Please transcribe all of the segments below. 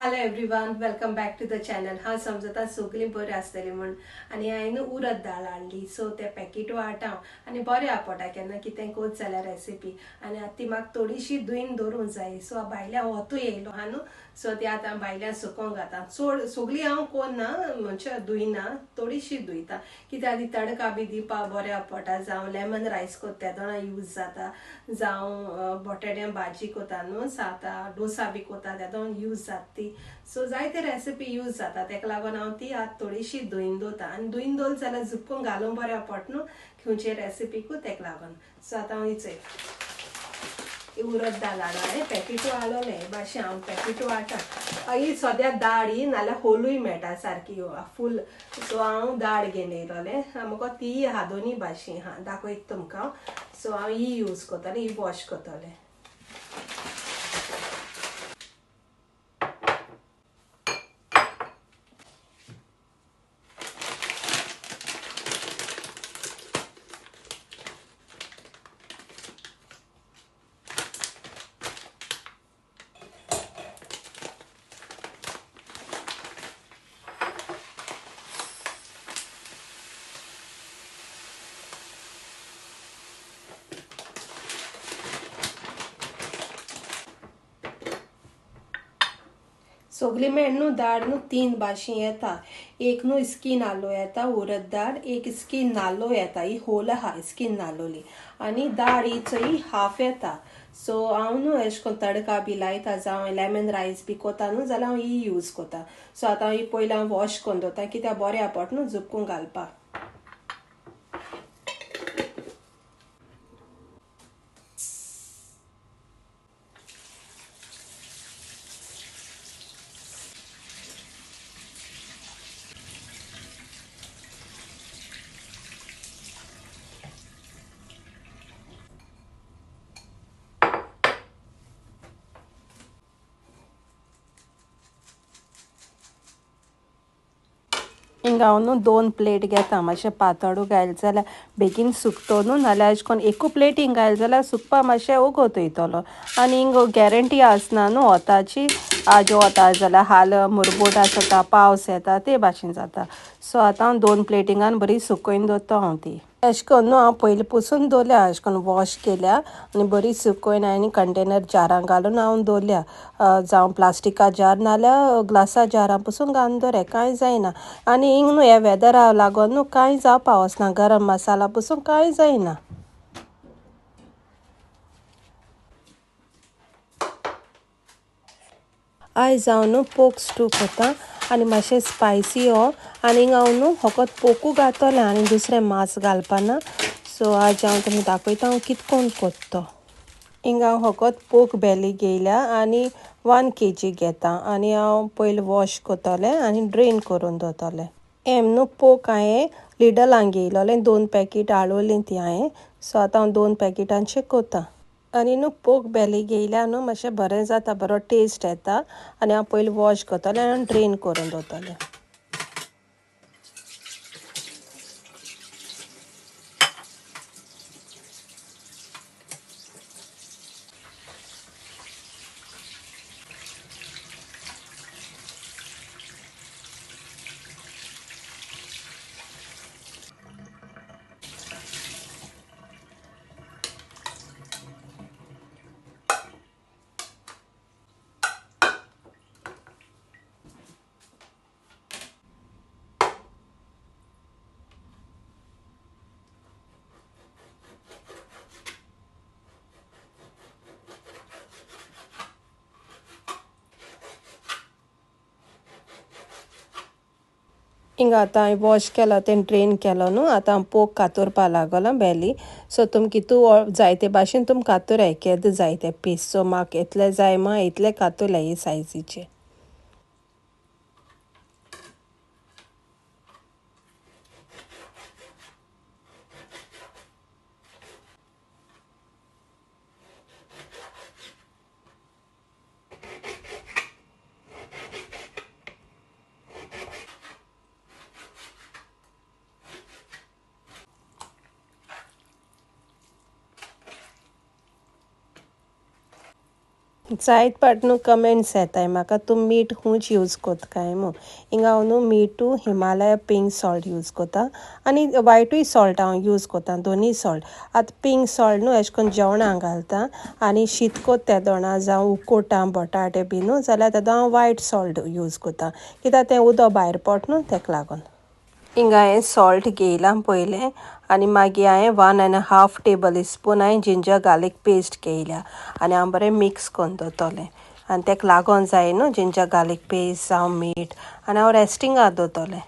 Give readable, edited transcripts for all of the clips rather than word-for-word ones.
Hello everyone, welcome back to the channel. हांव समजता सगळीं बरें आसतलीं म्हूण. आनी हांवें उरत दाळ हाडली, सो ते पॅकेटू वाटाव आनी बरें आपटा केन्ना कितें कोच जाल्यार रेसिपी. आनी आतां ती म्हाका थोडीशी धुवन दवरूंक जाय, सो भायल्या वतूय येयलो हा न्हू, सो ती आतां भायल्या सुकोवंक घाता. चड सगळीं हांव कोन्ना, म्हणजे धुयना, थोडीशी धुयता कित्याक ती तडका बी दिवपाक बरें आपटा. जावं लेमन रायस कोत्ता तेदोणा यूज जाता, जावं बटाट्या भाजी कोता न्हू, आतां डोसा बी कोता तेदोन यूज जाता ती. सो जायते रेसिपी यूज जाता, तेका लागून हांव ती आतां थोडीशी धुयन दवरता. आनी धुयन दवरली जाल्यार झुपून घालूंक बरें पडटा न्हू खंयचे रेसिपीकू, तेका लागून. सो आतां हांव उरत दाळ हाडलें, पॅकेटू हाडलोलें हे भाशेन हांव पॅकेटू हाडटा. ही सद्या दाळ ही नाल्यार होलूय मेळटा सारकी फूल. सो हांव दाळ घेवन येयलोलें, म्हाका ती आहा दोनी भाशेन आहा, दाखयता तुमकां. सो हांव ही यूज कोत्तोलें, ही वॉश कोत्तोलें. सगळी मेळ न्हू दाळ न्हू तीन भाशेन येता. एक न्हू स्कीन आलो येता उरत दाळ, एक स्कीन नाल्लो येता, ही होल आहा स्कीन नाल्लोली. आनी दाळ ही चोय हाफ येता. सो हांव न्हू अशें करून तडका बी लायता, जावं लेमन रायस बी कोता न्हू जाल्यार हांव ही यूज कोता. सो आतां ही पयलीं हांव वॉश कोन्न दवरता कित्याक बरें पडटा न्हू झुपून घालपाक. हिंगा हांव न्हू 2 प्लेट घेता, मातशें पातळू घायल जाल्यार बेगीन सुकतो न्हू, नाल्यार अशें करून एकू प्लेटीन घायल जाल्यार सुकपा मातशें वगत वयतलो. आनी हिंग गॅरंटी आसना न्हू वताची, आज वता जाल्यार हाल मुरबूट आसता, पावस येता, ते भाशेन जाता. सो आतां हांव 2 प्लेटिंगान बरी सुकयन दवरता हांव ती. अशें करून न्हू हांव पयलीं पुसून दवरल्या, अशें करून वॉश केल्या आनी बरी सुकयन आनी कंटेनर जारां घालून हांव दवरल्या. जावं प्लास्टिका जार नाल्यार ग्लासा जारां पसून घालून दवरल्या, कांय जायना. आनी हिंग न्हू ह्या वेदरा लागोन न्हू कांय जावपा वचना, गरम मसाला पसून कांय जायना. आयज हांव न्हू पोक स्टू कोतां आनी मातशें स्पायसी आनी हिंग हांव न्हू फकत पोकू घातोलें आनी दुसरें मांस घालपाना. सो आज हांव तुमकां दाखयता हांव कितकोन कोत्ता तो. हिंगा हांव फकत पोक बेली घेयल्या आनी 1 kg घेता आनी हांव पयलीं वॉश कोत्तोलें आनी ड्रेन करून दवरतोलें. न्हू पोक हांवें लिडलान घेयलोलें, 2 पॅकेट हाडलोलीं ती हांवें. सो आतां हांव 2 पॅकेटांचें कोतां. आनी न्हू पोक बेली घेयल्या न्हू मातशें बरें जाता, बरो टेस्ट येता. आनी हांव पयलीं वॉश कोत्तोलें आनी ड्रेन करून दवरतोलें. हिंगा आतां हांवें वॉश केलो तें ड्रेन केलो न्हू, आतां हांव पोक कातोरपा लागोलां बेली. सो तुमकां कितू जायते भाशेन तुम कातोराय केद जायते पीस. सो म्हाका इतलें जाय मा इतलें कातोल्या हे सायजीचे. जायत पाट न्हू कमेंट्स येताय म्हाका तूं मीठ खूंच यूज कोत काय मू हिंगा हांव न्हू मीठू हिमालया पिंक सॉल्ट यूज कोता आनी वायटूय सॉल्ट हांव यूज कोता दोनीय सॉल्ट आतां पिंक सॉल्ट न्हू अशें करून जेवणां घालता आनी शीतकोत तेदोणां जावं उकोटा बटाटे बी न्हू जाल्यार तेदो हांव वायट सॉल्ट यूज कोता कित्याक तें उदक भायर पोट न्हू तेका लागोन हिंगा हांवें सॉल्ट घेयलां पयलें आनी मागीर हांवें 1.5 टेबल स्पून हांवें जिंजर गार्लीक पेस्ट घेयल्या आनी हांव बरें मिक्स कोन्न दवरतोलें आनी तेका लागोन जाय न्हू जिंजर गार्लीक पेस्ट जावं मीठ आनी हांव रेस्टिंगा दवरतोलें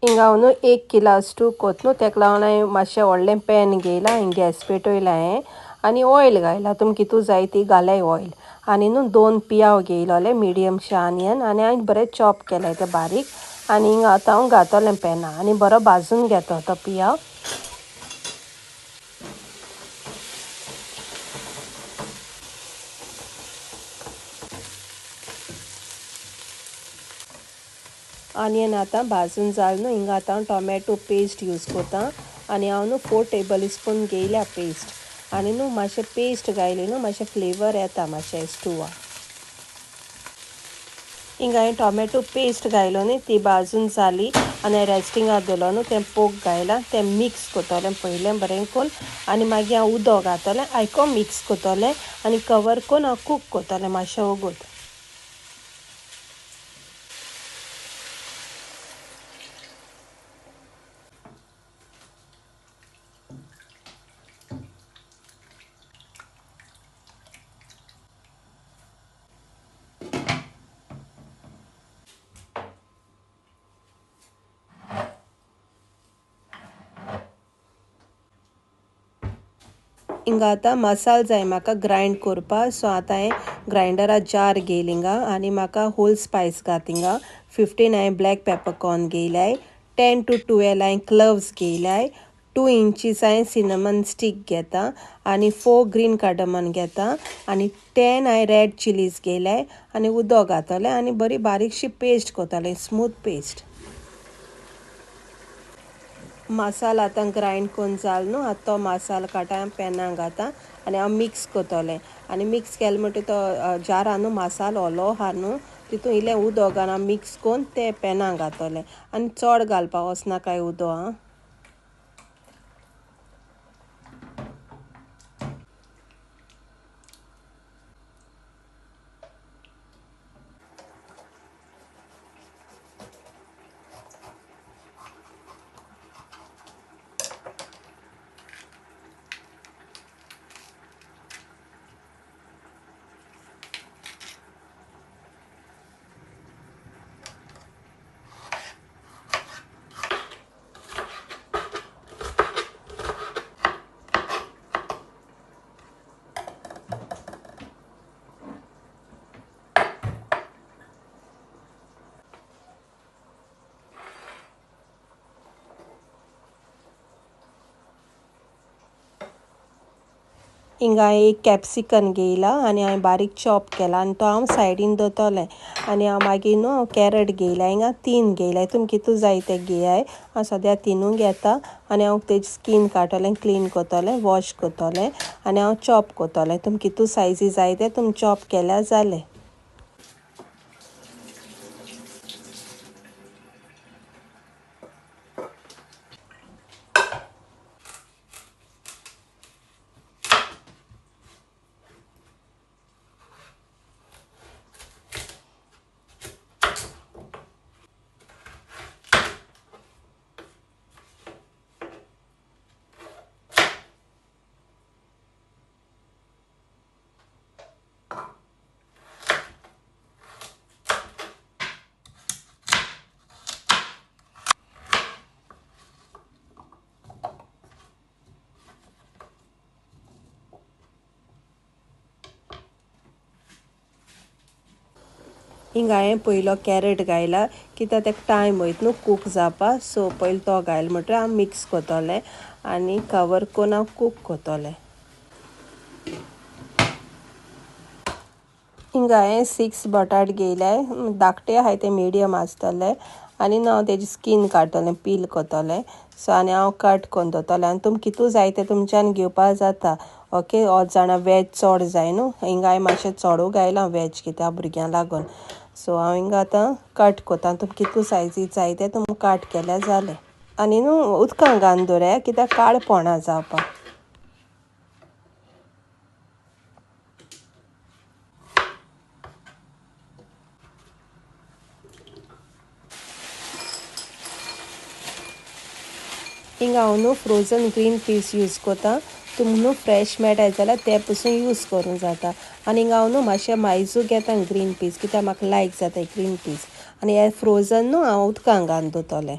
हिंगा हांव न्हू 1 किलो स्टू कोत न्हू तेका लागोन हांवें मातशें व्हडलें पॅन घेयलां हांवें गॅस पेटोयलां हांवें आनी ऑयल घायलां तुमकां कितू जाय ती घाल्याय ऑयल आनी न्हू 2 पियाव घेयलोले मिडियमशे आनियन आनी हांवें बरें चॉप केलें तें बारीक आनी हिंगा आतां हांव घातोलें पॅना आनी बरो भाजून घेतो तो पियाव ऑनियन आतां भाजून जाल न्हू हिंगा आतां हांव टोमॅटो पेस्ट यूज कोतां आनी हांव न्हू 4 टेबल स्पून घेयल्या पेस्ट आनी न्हू मातशें पेस्ट घायली न्हू मातशें फ्लेवर येता मातशें स्टुवा हिंगा हांवें टोमॅटो पेस्ट घायलो न्ही ती भाजून जाली आनी रेस्टिंगा दवरलो न्हू तें पोक घायलां तें मिक्स कोतोलें पयलें बरें कोन्न आनी मागीर हांव उदक घातोलें आयको मिक्स कोतोलें आनी कवर कोन्न हांव कूक कोतोलें मातशें वोगोत हिंगा आतां मसालो जाय म्हाका ग्रायंड कोरपा सो आतां हांवें ग्रायंडरा जार घेयला हिंगा आनी म्हाका होल स्पायस घात हिंगा 15 हांवें ब्लॅक पेपरकॉर्न घेयल्याय 10 to 12 हांवें क्लव्स घेयल्याय 2 इंचीस हांवें सिनमन स्टीक घेता आनी 4 ग्रीन कार्डमन घेता आनी 10 हांवें रेड चिलीज घेयल्याय आनी उदक घातोलें आनी बरी बारीकशी पेस्ट कोतालें स्मूथ पेस्ट मसालो आतां ग्रायंड कोन्न जाल न्हू आतां तो मसालो काडटा पॅनां घातां आनी हांव मिक्स कोतोलें आनी मिक्स केलें म्हणटकीर तो जारान न्हू मसालो ओलो आहा न्हू तितून इल्लें उदक घालून हांव मिक्स कोन्न तें पॅनां घातोलें आनी चोड घालपा वचनाकाय उदक आं हिंगा एक कॅप्सिकन घेयला आनी हांवें बारीक चॉप केला आनी तो हांव सायडीन दवरतोलें आनी हांव मागीर न्हू हांव कॅरट घेयला हिंगा 3 घेयला हितून कितू जाय तें घेयाय हांव सद्या 3 घेता आनी हांव तेजें स्कीन काडटोलें क्लीन कोतोलें वॉश कोतोलें आनी हांव चॉप कोतोलें तुमकां कितू सायजी जाय तें तुमी चॉप केल्यार जालें हिंगा हांवें पयलो कॅरेट घायला कित्याक तेका टायम वयता न्हू कूक जावपा सो पयलो तो घायल म्हणटरी हांव मिक्स कोतोलें आनी कवर करून हांव कूक कोतोलें. हिंगा हांवें 6 बटाट घेयल्याय धाकटे आहाय ते मिडियम आसतले आनी हांव तेजी स्कीन काडटलें पील कोतोलें सो आनी हांव कट कोन्न दवरतलें आनी तुमकां कितू जाय तें तुमच्यान घेवपा जाता. ओके हो जाणा वेज चोड जाय न्हू हिंगा हांवें मातशें चोडू घायलां वेज कित्या भुरग्यां लागून सो हांव हिंगा आतां कट कोतां तुमकां कितू सायजी जाय तें तुमकां कट केल्यार जालें आनी न्हू उदकां घालून दवरात कित्याक काळपणा जावपा. हिंगा हांव न्हू फ्रोझन ग्रीन पीस यूज कोतां तुमकां न्हू फ्रेश मेळटाय जाल्यार ते पसून यूज करूं जाता आनी हिंगा हांव न्हू मातशें मायजू घेता ग्रीन पीस कित्याक म्हाका लायक जाताय ग्रीन पीस आनी हे फ्रोझन न्हू हांव उदकां घालून दवरतलें.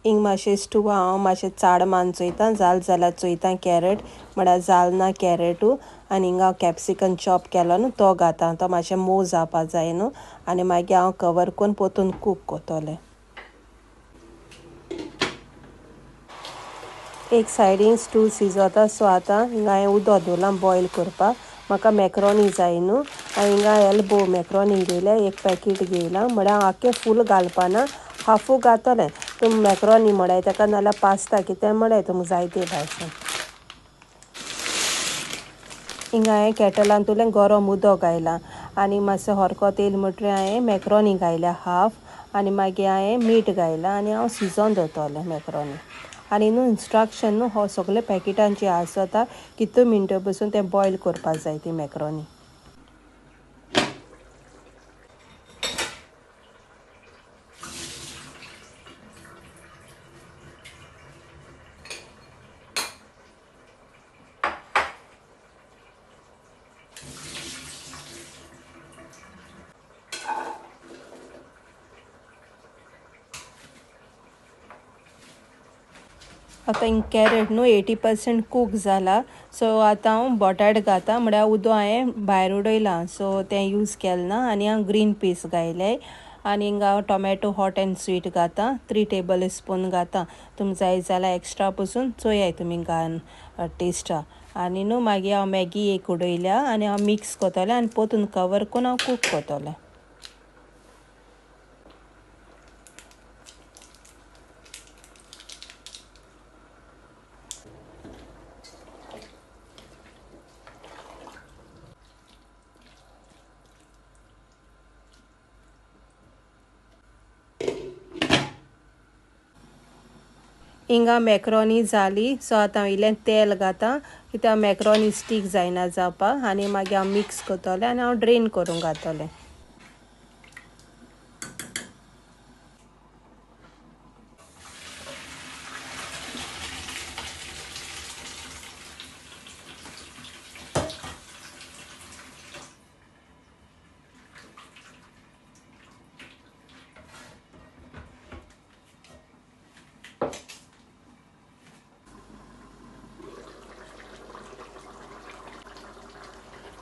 हिंग मातशें स्टुवा हांव मातशें चाड मान चोयतां जाल्यार चोयतां कॅरेट म्हळ्यार जाल ना कॅरेटू आनी हिंगा हांव कॅप्सिकम चॉप केलो न्हू तो घातां तो मातशें मोव जावपा जाय न्हू आनी मागीर हांव कवर करून पोतून कूक कोतोलें. एक सायडीन स्टू शिजोता सो आतां हिंगा हांवें उदक दवरलां बॉयल करपाक म्हाका मॅक्रोनी जाय न्हू आनी हिंगा एल्बो मॅक्रोनी घेयल्या एक पॅकेट घेयलां म्हळ्यार हांव आख्खें फूल घालपाना हाफू घातलें तुम मॅक्रोनी म्हळ्यार ताका नाल्यार पास्ता कितें म्हळ्यार तुमकां जाय ते भाशेन. हिंगा हांवें कॅटलान तुलें गरम उदक घायलां आनी मातसो हरकोत येयलो म्हणटरी हांवें मॅक्रोनी घायल्या हाफ आनी मागीर हांवें मीठ घायलां आनी हांव शिजोवन दवरतलें मॅक्रोनी आनी न्हू इंस्ट्रक्शन न्हू हो सगळे पॅकेटांची आसता कितू मिनटां बसून तें बॉयल करपाक जाय ती मॅक्रोनी. आतां हिंग कॅरेट न्हू 80% कूक जाला सो आतां हांव बटाट घातां म्हळ्यार उदक हांवें भायर उडयलां सो तें यूज केलें ना आनी हांव ग्रीन पीस घायले आनी हिंगा हांव टोमॅटो हॉट एंड स्वीट घातां 3 टेबल स्पून घातां तुमकां जाय जाल्यार एक्स्ट्रा पसून चोयाय तुमी घालून टेस्टा आनी न्हू मागीर हांव मॅगी एक उडयल्या आनी हांव मिक्स कोतोलें आनी पोतून कवर करून हांव कूक कोतोलें. हिंगा मॅक्रोनी जाली सो आतां हांव इल्लें तेल घातां कित्याक मॅक्रोनी स्टीक जायना जावपा आनी मागीर हांव मिक्स कोतोलें आनी हांव ड्रेन करूंक घातोलें.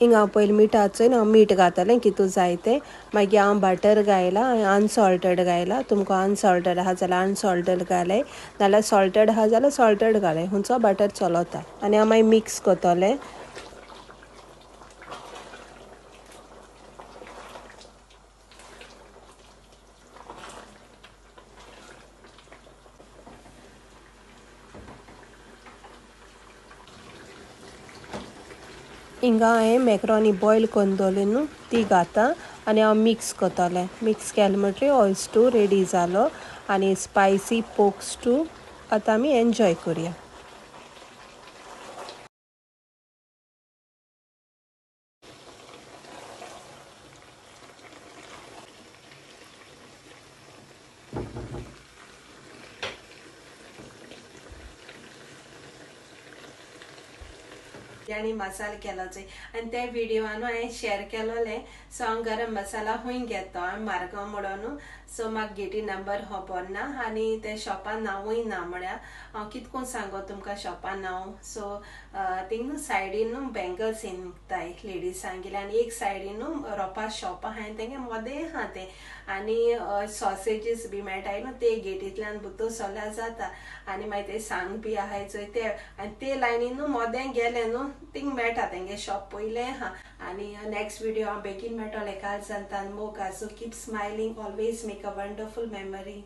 हिंगा हांव पयलीं मिठाचोय हांव मीठ घातलें कितू जाय तें मागीर हांव बटर घायलां अनसॉल्टेड घायलां तुमकां अनसॉल्टेड आहा जाल्यार अनसॉल्टेड घालय नाल्यार सॉल्टेड आहा जाल्यार सॉल्टेड घालय खंयचो बटर चलता आनी हांव मागीर मिक्स कोतोलें. हिंगा हांवें मॅक्रोनी बॉयल करून दवरली न्हू ती घातां आनी हांव मिक्स कोतोलें मिक्स केलें म्हणटरी हो स्टू रेडी जालो आनी स्पायसी पोक स्टू आतां आमी एन्जॉय करुया. घातले आनी मसालो केलो चोय आनी ते व्हिडिओन हांवें शेअर केलोले. सो हांव गरम मसाला हूंय घेता हांवें मारगांव म्हणून. सो म्हाका गेटी नंबर खबर ना आनी ते शॉपान नांवूय ना म्हळ्यार हांव कितको सांगो तुमकां शॉपान नांव. सो थिंग सायडीन न्हू बँगल्स विकताय लेडिसांगेले आनी एक सायडीन न्हू रोपा शॉप आहा तेंगे मोदें आहा तें आनी सॉसेजीस बी मेळटाय न्हू ते गेटींतल्यान भितर सोल्यार जाता आनी मागीर ते सांग बी आहाय चोय ते आनी ते लायनीन न्हू मोदें गेले न्हू थिंग मेळटा तेंगे शॉप पयलें आहा. आनी नेक्स्ट व्हिडिओ हांव बेगीन मेळटोलें काल सांगता मोग so keep smiling always make a wonderful memory.